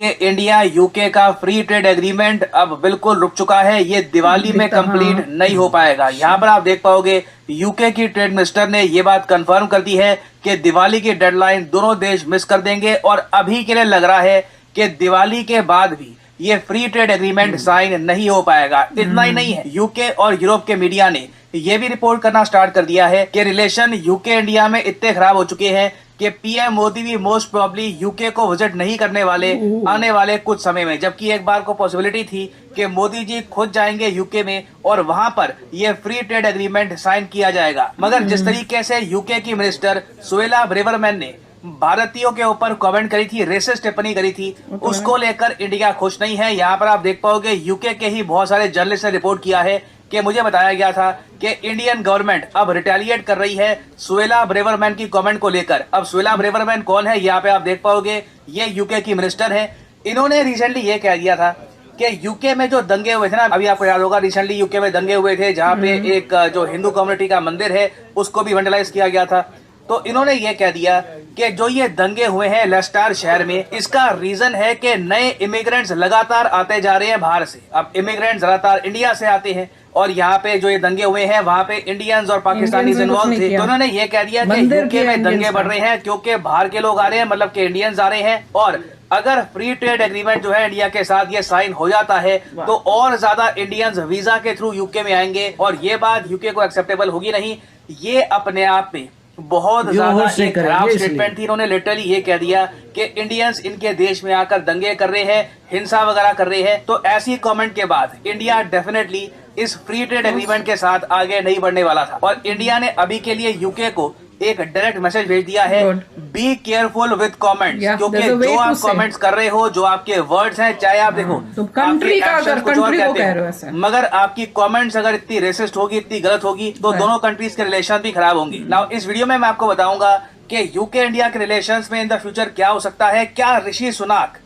India UK का free trade agreement अब बिल्कुल रुक चुका है। ये दिवाली में कंप्लीट नहीं हो पाएगा। यहाँ पर आप देख पाओगे यूके की ट्रेड मिनिस्टर ने ये बात कंफर्म कर दी है कि दिवाली की डेडलाइन दोनों देश मिस कर देंगे और अभी के लिए लग रहा है कि दिवाली के बाद भी ये फ्री ट्रेड एग्रीमेंट साइन नहीं हो पाएगा। इतना ही नहीं है, यूके और यूरोप के मीडिया ने ये भी रिपोर्ट करना स्टार्ट कर दिया है कि रिलेशन यूके इंडिया में इतने खराब हो चुके हैं कि पीएम मोदी भी मोस्ट प्रोबेबली यूके को विजिट नहीं करने वाले आने वाले कुछ समय में। जबकि एक बार को पॉसिबिलिटी थी कि मोदी जी खुद जाएंगे यूके में और वहां पर ये फ्री ट्रेड एग्रीमेंट साइन किया जाएगा। मगर जिस तरीके से यूके की मिनिस्टर सुएला ब्रेवरमैन ने भारतीयों के ऊपर कमेंट करी थी, रेसिस्ट टिप्पणी करी थी, उसको लेकर इंडिया खुश नहीं है। यहाँ पर आप देख पाओगे यूके के ही बहुत सारे जर्नलिस्ट ने रिपोर्ट किया है कि मुझे बताया गया था कि इंडियन गवर्नमेंट अब रिटेलिएट कर रही है सुएला ब्रेवरमैन की कमेंट को लेकर। अब सुएला ब्रेवरमैन कौन है, यहाँ पे आप देख पाओगे ये यूके की मिनिस्टर है। इन्होंने रिसेंटली ये कह दिया था कि यूके में जो दंगे हुए थे ना, अभी आपको याद होगा रिसेंटली यूके में दंगे हुए थे जहाँ पे एक जो हिंदू कम्युनिटी का मंदिर है उसको भी वेंडलाइज किया गया था। तो इन्होंने ये कह दिया कि जो ये दंगे हुए हैं लेस्टर शहर में, इसका रीजन है कि नए इमिग्रेंट्स लगातार आते जा रहे हैं बाहर से। अब इमिग्रेंट्स लगातार इंडिया से आते हैं और यहाँ पे जो ये दंगे हुए हैं वहाँ पे इंडियंस और पाकिस्तानीज इन्वॉल्व थे। तो उन्होंने ये कह दिया कि यूके में दंगे बढ़ रहे हैं क्योंकि बाहर के लोग आ रहे हैं, मतलब कि इंडियंस आ रहे हैं। और अगर फ्री ट्रेड एग्रीमेंट जो है इंडिया के साथ ये साइन हो जाता है तो और ज्यादा इंडियंस वीजा के थ्रू यूके में आएंगे और ये बात यूके को एक्सेप्टेबल होगी नहीं। ये अपने आप में बहुत ज्यादा एक खराब स्टेटमेंट थी। इन्होंने लिटरली ये कह दिया कि इंडियंस इनके देश में आकर दंगे कर रहे हैं, हिंसा वगैरह कर रहे हैं। तो ऐसी कमेंट के बाद इंडिया डेफिनेटली इस फ्री ट्रेड एग्रीमेंट के साथ आगे नहीं बढ़ने वाला था और इंडिया ने अभी के लिए यूके को एक डायरेक्ट मैसेज भेज दिया है, बी केयरफुल विद कमेंट्स, क्योंकि जो आप कमेंट्स कर रहे हो, जो आपके वर्ड्स हैं, चाहे आप देखो तो कंट्री का अगर कंट्री को कह रहे हो, मगर आपकी कमेंट्स अगर इतनी रेसिस्ट होगी, इतनी गलत होगी तो दोनों कंट्रीज के रिलेशन भी खराब होंगे। नाउ इस वीडियो में मैं आपको बताऊंगा कि यूके इंडिया के रिलेशंस में इन द फ्यूचर क्या हो सकता है। क्या ऋषि सुनाक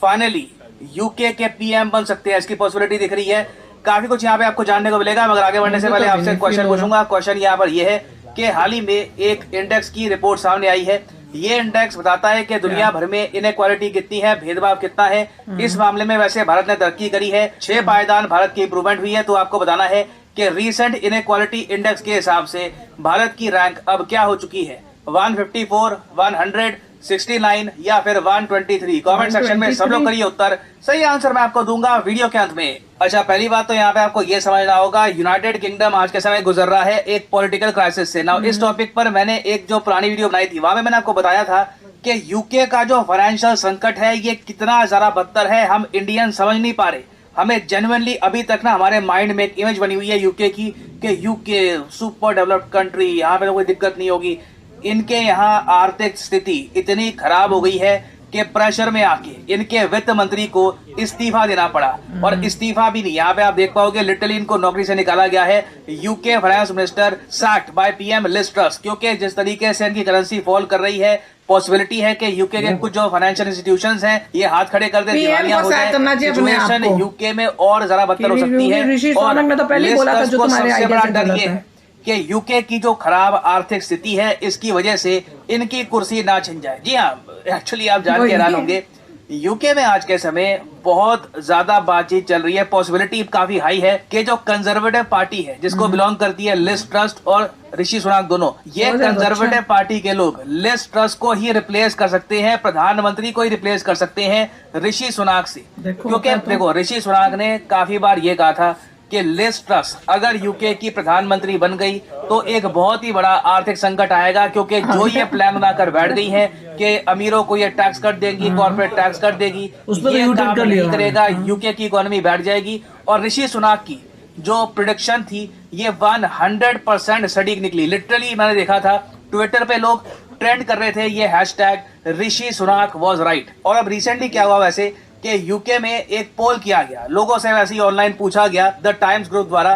फाइनली यूके के पीएम बन सकते हैं, इसकी पॉसिबिलिटी दिख रही है। काफी कुछ यहाँ पे आपको जानने को मिलेगा, मगर आगे बढ़ने से पहले आपसे क्वेश्चन पूछूंगा। क्वेश्चन यहाँ पर यह है कि हाल ही में एक इंडेक्स की रिपोर्ट सामने आई है। ये इंडेक्स बताता है कि दुनिया भर में इनइक्वालिटी कितनी है, भेदभाव कितना है। इस मामले में वैसे भारत ने तरक्की करी है, 6 पायदान भारत की इंप्रूवमेंट हुई है। तो आपको बताना है कि रीसेंट इनइक्वालिटी इंडेक्स के हिसाब से भारत की रैंक अब क्या हो चुकी है, 154, 100, 69 या फिर 123। कमेंट सेक्शन में सब लोग करिए उत्तर, सही आंसर मैं आपको दूंगा वीडियो के अंत में। अच्छा, पहली बात तो यहाँ पे आपको ये समझना होगा, यूनाइटेड किंगडम आज के समय गुजर रहा है एक पॉलिटिकल क्राइसिस से। नाउ इस टॉपिक पर मैंने एक जो पुरानी वीडियो बनाई थी वहां में मैंने आपको बताया था कि यूके का जो फाइनेंशियल संकट है ये कितना ज्यादा बदतर है, हम इंडियन समझ नहीं पा रहे। हमें जेन्युइनली अभी तक ना हमारे माइंड में एक इमेज बनी हुई है यूके की कि यूके सुपर डेवलप्ड कंट्री, यहाँ पे तो कोई दिक्कत नहीं होगी। इनके यहाँ आर्थिक स्थिति इतनी खराब हो गई है कि प्रेशर में आके इनके वित्त मंत्री को इस्तीफा देना पड़ा। और इस्तीफा भी नहीं, यहाँ पे आप देख पाओगे लिटरली इनको नौकरी से निकाला गया है। UK finance minister sacked by PM Liz Truss, क्योंकि जिस तरीके से इनकी करेंसी फॉल कर रही है, पॉसिबिलिटी है कि यूके के कुछ जो फाइनेंशियल इंस्टीट्यूशंस हैं ये हाथ खड़े कर दे, दिवालियां हो जाए। सिचुएशन यूके में और ज्यादा बदतर हो सकती है। और सबसे बड़ा डर ये है कि यूके की जो खराब आर्थिक स्थिति है इसकी वजह से इनकी कुर्सी ना छिन जाए। जी हाँ, एक्चुअली आप जान के हैरान होंगे, यूके में आज के समय बहुत ज्यादा बातचीत चल रही है, पॉसिबिलिटी काफी हाई है कि जो कंजर्वेटिव पार्टी है जिसको बिलोंग करती है लिज ट्रस और ऋषि सुनाक दोनों, ये कंजर्वेटिव पार्टी के लोग लिज ट्रस को ही रिप्लेस कर सकते हैं, प्रधानमंत्री को ही रिप्लेस कर सकते हैं ऋषि सुनाक से। क्योंकि देखो ऋषि सुनाक ने काफी बार ये कहा था कि लिज ट्रस अगर यूके की प्रधानमंत्री बन गई तो एक बहुत ही बड़ा आर्थिक संकट आएगा, क्योंकि जो ये प्लान बनाकर बैठ गई है कि अमीरों को ये टैक्स कट देगी, कॉर्पोरेट टैक्स कट देगी, ये काम नहीं करेगा, यूके की इकोनॉमी बैठ जाएगी। और ऋषि सुनाक की जो प्रिडिक्शन थी ये 100% सटीक निकली। लिटरली मैंने देखा था ट्विटर पे लोग ट्रेंड कर रहे थे ये hashtag Rishi Sunak was right. और अब रिसेंटली क्या हुआ वैसे कि यूके में एक पोल किया गया, लोगों से वैसे ही ऑनलाइन पूछा गया द टाइम्स ग्रुप द्वारा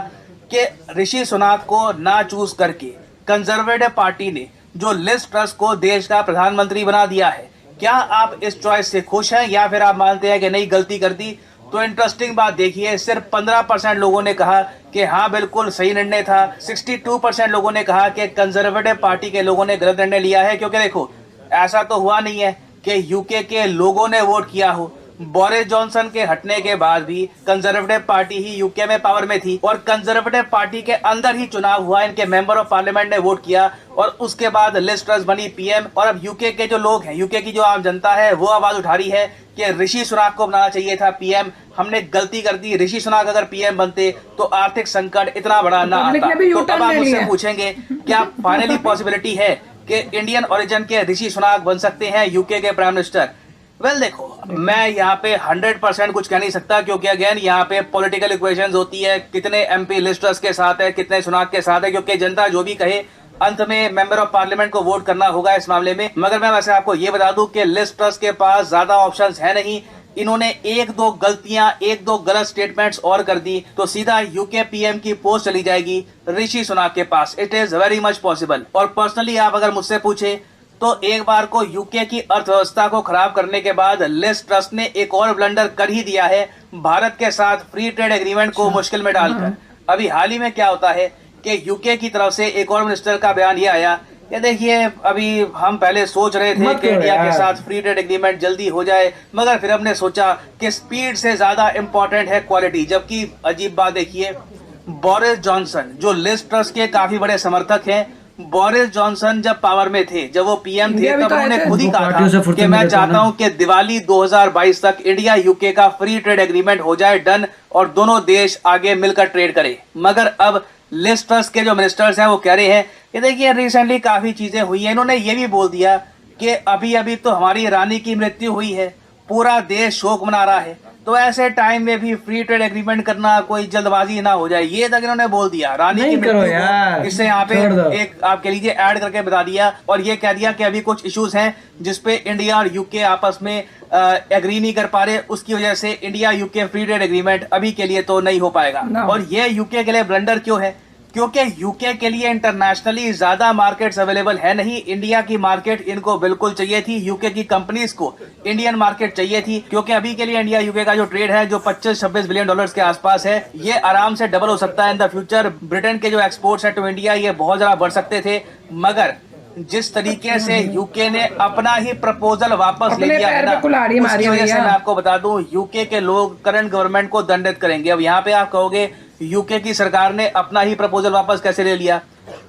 कि ऋषि सुनाक को ना चूज करके कंजर्वेटिव पार्टी ने जो लिज ट्रस को देश का प्रधानमंत्री बना दिया है, क्या आप इस चॉइस से खुश हैं या फिर आप मानते हैं कि नहीं गलती कर दी? तो इंटरेस्टिंग बात देखिए, सिर्फ 15% लोगों ने कहा कि हाँ बिल्कुल सही निर्णय था, 62% लोगों ने कहा कि कंजर्वेटिव पार्टी के लोगों ने गलत निर्णय लिया है। क्योंकि देखो ऐसा तो हुआ नहीं है कि यूके के लोगों ने वोट किया हो, बोरिस जॉनसन के हटने के बाद भी कंजर्वेटिव पार्टी ही यूके में पावर में थी और कंजर्वेटिव पार्टी के अंदर ही चुनाव हुआ, इनके मेंबर ऑफ पार्लियामेंट ने वोट किया और उसके बाद लिज ट्रस बनी पीएम। और अब यूके के जो लोग हैं, यूके की जो आम जनता है, वो आवाज उठा रही है कि ऋषि सुनाक को बनाना चाहिए था पीएम, हमने गलती कर दी, ऋषि सुनाक अगर पीएम बनते तो आर्थिक संकट इतना बड़ा ना आता। तो अब आप मुझसे पूछेंगे क्या फाइनली पॉसिबिलिटी है कि इंडियन ओरिजिन के ऋषि सुनाक बन सकते हैं यूके के प्राइम मिनिस्टर? वेल देखो, मैं यहाँ पे 100% कुछ कह नहीं सकता, क्योंकि अगेन यहाँ पे पॉलिटिकल इक्वेशंस होती है, कितने एमपी लिज ट्रस के साथ है, कितने सुनाक के साथ है, क्योंकि जनता जो भी कहे अंत में मेंबर ऑफ पार्लियामेंट को वोट करना होगा इस मामले में। मगर मैं वैसे आपको ये बता दूं कि लिज ट्रस के पास ज्यादा ऑप्शंस है नहीं, इन्होंने एक दो गलतियां, एक दो गलत स्टेटमेंट्स और कर दी तो सीधा यूके पीएम की पोस्ट चली जाएगी ऋषि सुनाक के पास। It is very much possible. और पर्सनली आप अगर मुझसे पूछे तो एक बार को यूके की अर्थव्यवस्था को खराब करने के बाद लिज ट्रस ने एक और ब्लंडर कर ही दिया है, भारत के साथ फ्री ट्रेड एग्रीमेंट को मुश्किल में डालकर। अभी हाल ही में क्या होता है कि यूके की तरफ से एक और मिनिस्टर का बयान ये आया कि देखिए, अभी हम पहले सोच रहे थे कि इंडिया के साथ फ्री ट्रेड एग्रीमेंट जल्दी हो जाए, मगर फिर हमने सोचा कि स्पीड से ज्यादा इंपॉर्टेंट है क्वालिटी। जबकि अजीब बात देखिए, बोरिस जॉनसन जो लिज ट्रस के काफी बड़े समर्थक हैं, बोरिस जॉनसन जब पावर में थे, जब वो पीएम थे, तब उन्होंने खुद ही कहा था कि मैं चाहता हूं कि दिवाली 2022 तक इंडिया यूके का फ्री ट्रेड एग्रीमेंट हो जाए डन, और दोनों देश आगे मिलकर ट्रेड करें। मगर अब लिज ट्रस के जो मिनिस्टर्स हैं वो कह रहे हैं कि देखिए रिसेंटली काफी चीजें हुई हैं। इन्होंने ये भी बोल दिया कि अभी अभी तो हमारी रानी की मृत्यु हुई है, पूरा देश शोक मना रहा है, तो ऐसे टाइम में भी फ्री ट्रेड एग्रीमेंट करना कोई जल्दबाजी ना हो जाए, ये तक इन्होंने बोल दिया। रानी की मृत्यु इससे यहाँ पे एक आप कह लीजिए ऐड करके बता दिया, और ये कह दिया कि अभी कुछ इश्यूज हैं जिसपे इंडिया और यूके आपस में एग्री नहीं कर पा रहे, उसकी वजह से India UK free trade agreement अभी के लिए तो नहीं हो पाएगा। और ये यूके के लिए ब्लंडर क्यों है? क्योंकि यूके के लिए इंटरनेशनली ज्यादा मार्केट्स अवेलेबल है नहीं। इंडिया की मार्केट इनको बिल्कुल चाहिए थी, यूके की कंपनीज को इंडियन मार्केट चाहिए थी, क्योंकि अभी के लिए इंडिया यूके का जो ट्रेड है जो 25-26 बिलियन डॉलर्स के आसपास है, ये आराम से डबल हो सकता है इन द फ्यूचर। ब्रिटेन के जो एक्सपोर्ट्स है टू इंडिया ये बहुत ज्यादा बढ़ सकते थे, मगर जिस तरीके से यूके ने अपना ही प्रपोजल वापस ले लिया है ना, उसकी वजह से मैं आपको बता दूं यूके के लोग करंट गवर्नमेंट को दंडित करेंगे। अब यहाँ पे आप कहोगे यूके की सरकार ने अपना ही प्रपोजल वापस कैसे ले लिया?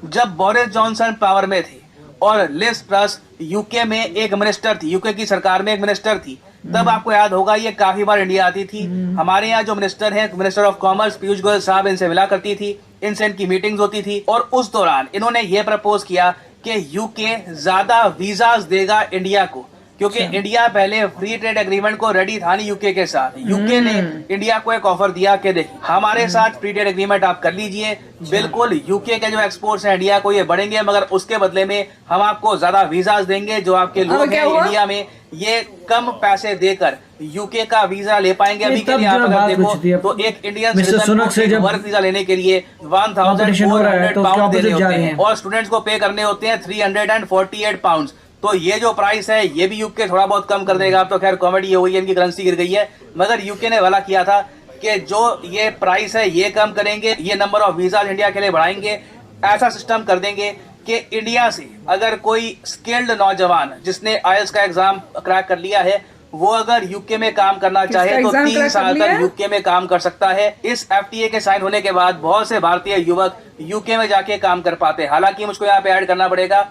जब बोरिस जॉनसन पावर में थे और लिज ट्रस यूके में एक मिनिस्टर थी, यूके की सरकार में एक मिनिस्टर थी, तब आपको याद होगा ये काफी बार इंडिया आती थी। हमारे यहाँ जो मिनिस्टर है, minister of commerce Piyush Goyal साहब, इनसे मिला करती थी, इनसे इनकी मीटिंग्स होती थी, और उस दौरान इन्होंने ये प्रपोज किया कि यूके ज्यादा वीजास देगा इंडिया को, क्योंकि इंडिया पहले फ्री ट्रेड एग्रीमेंट को रेडी था नहीं यूके के साथ। यूके ने इंडिया को एक ऑफर दिया कि देखिए हमारे साथ फ्री ट्रेड एग्रीमेंट आप कर लीजिए, बिल्कुल यूके के जो एक्सपोर्ट्स हैं इंडिया को ये बढ़ेंगे, मगर उसके बदले में हम आपको ज्यादा वीजास देंगे, जो आपके लोग हैं इंडिया में ये कम पैसे देकर यूके का वीजा ले पाएंगे। अभी के लिए आप अगर देखो तो एक इंडियन सिटीजन को वर्क वीजा लेने के लिए 1400 पाउंड देने होते हैं, और स्टूडेंट्स को पे करने होते हैं 348 पाउंड। तो ये जो प्राइस है ये भी यूके थोड़ा बहुत कम कर देगा। अब तो खैर कॉमेडी हो गई है, इनकी करेंसी गिर गई है, मगर यूके ने वाला किया था कि जो ये प्राइस है ये कम करेंगे, ये नंबर ऑफ वीजाज इंडिया के लिए बढ़ाएंगे, ऐसा सिस्टम कर देंगे कि इंडिया से अगर कोई स्किल्ड नौजवान जिसने आईएलटीएस का एग्जाम क्रैक कर लिया है, वो अगर यूके में काम करना चाहे तो 3 साल तक यूके में काम कर सकता है। इस एफटीए के साइन होने के बाद बहुत से भारतीय युवक यूके में जाके काम कर पाते हैं। हालांकि मुझको यहाँ पे ऐड करना पड़ेगा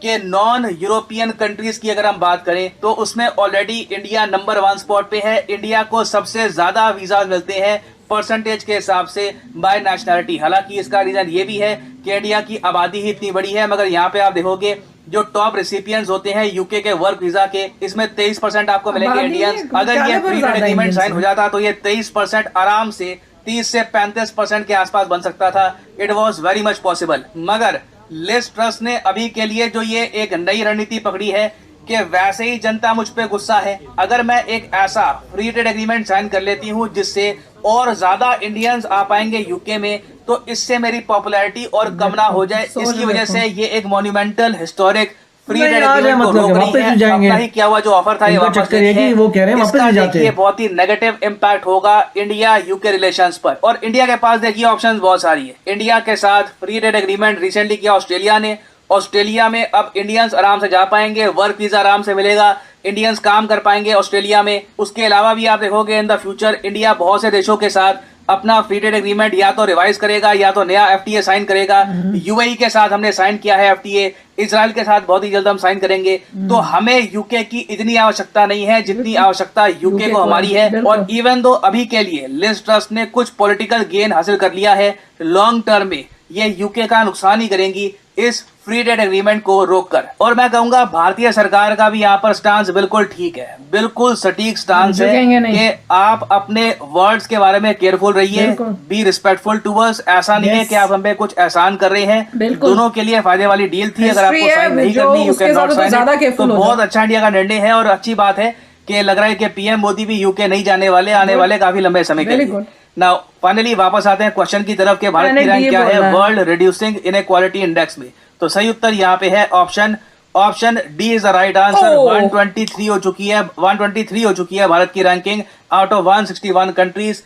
कि नॉन यूरोपियन कंट्रीज की अगर हम बात करें तो उसमें ऑलरेडी इंडिया नंबर 1 स्पॉट पे है। इंडिया को सबसे ज्यादा वीजा मिलते हैं परसेंटेज के हिसाब से बाय नेशनैलिटी। हालांकि इसका रीजन ये भी है कि इंडिया की आबादी ही इतनी बड़ी है, मगर यहाँ पे आप देखोगे जो टॉप रेसिपिएंट्स होते हैं यूके के वर्क वीजा के, इसमें 23% आपको मिलेंगे इंडियंस। अगर ये फ्री ट्रेड एग्रीमेंट साइन हो जाता तो ये 23% आराम से 30 से 35% के आसपास बन सकता था। It was very much possible. मगर लिज ट्रस ने अभी के लिए जो ये एक नई रणनीति पकड़ी है कि वैसे ही जनता मुझ पे गुस्सा है, अगर मैं एक ऐसा फ्री ट्रेड एग्रीमेंट साइन कर लेती हूँ जिससे और ज्यादा इंडियंस आ पाएंगे यूके में, तो इससे मेरी पॉपुलैरिटी और कम ना हो जाए। इसकी वजह से ये एक monumental historic free trade agreement को रोक रही है। अपना ही क्या हुआ जो ऑफर था ये वापस ले रही है। वो कह रहे हैं वापस जाते हैं। बहुत ही नेगेटिव इम्पैक्ट होगा इंडिया यूके रिलेशंस पर। और इंडिया के पास देखिए ऑप्शंस बहुत सारी है। इंडिया के साथ फ्री ट्रेड एग्रीमेंट रिसेंटली किया ऑस्ट्रेलिया ने, ऑस्ट्रेलिया में अब इंडियंस आराम से जा पाएंगे, वर्क वीजा आराम से मिलेगा, इंडियंस काम कर पाएंगे ऑस्ट्रेलिया में। उसके अलावा भी आप देखोगे इन द फ्यूचर इंडिया बहुत से देशों के साथ अपना फ्री ट्रेड एग्रीमेंट या तो रिवाइज करेगा या तो नया एफटीए साइन करेगा। यूएई के साथ हमने साइन किया है एफटीए, इजराइल के साथ बहुत ही जल्द हम साइन करेंगे। तो हमें यूके की इतनी आवश्यकता नहीं है जितनी आवश्यकता यूके को हमारी है। और इवन दो अभी के लिए लिज ट्रस ने कुछ पॉलिटिकल गेन हासिल कर लिया है, लॉन्ग टर्म में ये यूके का नुकसान ही करेंगी इस फ्री ट्रेड एग्रीमेंट को रोककर। और मैं कहूंगा भारतीय सरकार का भी यहाँ पर स्टांस बिल्कुल ठीक है, बिल्कुल सटीक स्टांस है कि आप अपने वर्ड्स के बारे में केयरफुल रहिए, बी रिस्पेक्टफुल टू अस। ऐसा नहीं है कि आप हम पे कुछ एहसान कर रहे हैं, दोनों के लिए फायदे वाली डील थी। अगर आपको साइन नहीं करनी यू कैन नॉट साइन, तो बहुत अच्छा इंडिया का निर्णय है। और अच्छी बात है कि लग रहा है कि पीएम मोदी भी यूके नहीं जाने वाले, आने वाले काफी लंबे समय के लिए। नाउ फाइनली वापस आते हैं क्वेश्चन की तरफ कि भारत की रैंक क्या है वर्ल्ड रिड्यूसिंग इनइक्वालिटी इंडेक्स में। तो सही उत्तर यहाँ पे है option D is the right answer. 123 हो चुकी है, 123 हो चुकी है भारत की रैंकिंग आउट ऑफ 161 कंट्रीज।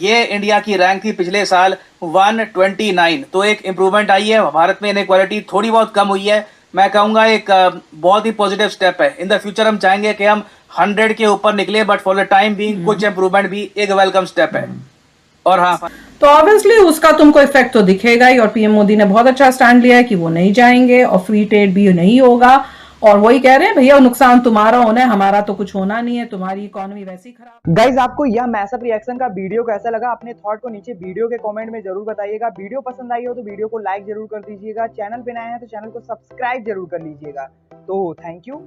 ये इंडिया की रैंक थी पिछले साल 129। तो एक इंप्रूवमेंट आई है, भारत में इनइक्वालिटी थोड़ी बहुत कम हुई है। मैं कहूंगा एक बहुत ही पॉजिटिव स्टेप है। इन द फ्यूचर हम चाहेंगे कि हम 100 के ऊपर निकले, but for the time being कुछ इंप्रूवमेंट भी एक वेलकम स्टेप है। और हाँ, तो ऑब्वियसली उसका तुमको इफेक्ट तो दिखेगा ही। और पीएम मोदी ने बहुत अच्छा स्टैंड लिया है कि वो नहीं जाएंगे और फ्री ट्रेड भी नहीं होगा। और वही कह रहे हैं भैया नुकसान तुम्हारा होना है, हमारा तो कुछ होना नहीं है, तुम्हारी इकोनॉमी वैसी खराब। गाइज आपको यह मैसअप रिएक्शन का वीडियो कैसा लगा, अपने थॉट को नीचे वीडियो के कमेंट में जरूर बताइएगा। वीडियो पसंद आई हो तो वीडियो को लाइक जरूर कर दीजिएगा, चैनल पे नए हैं तो चैनल को सब्सक्राइब जरूर कर लीजिएगा। तो थैंक यू।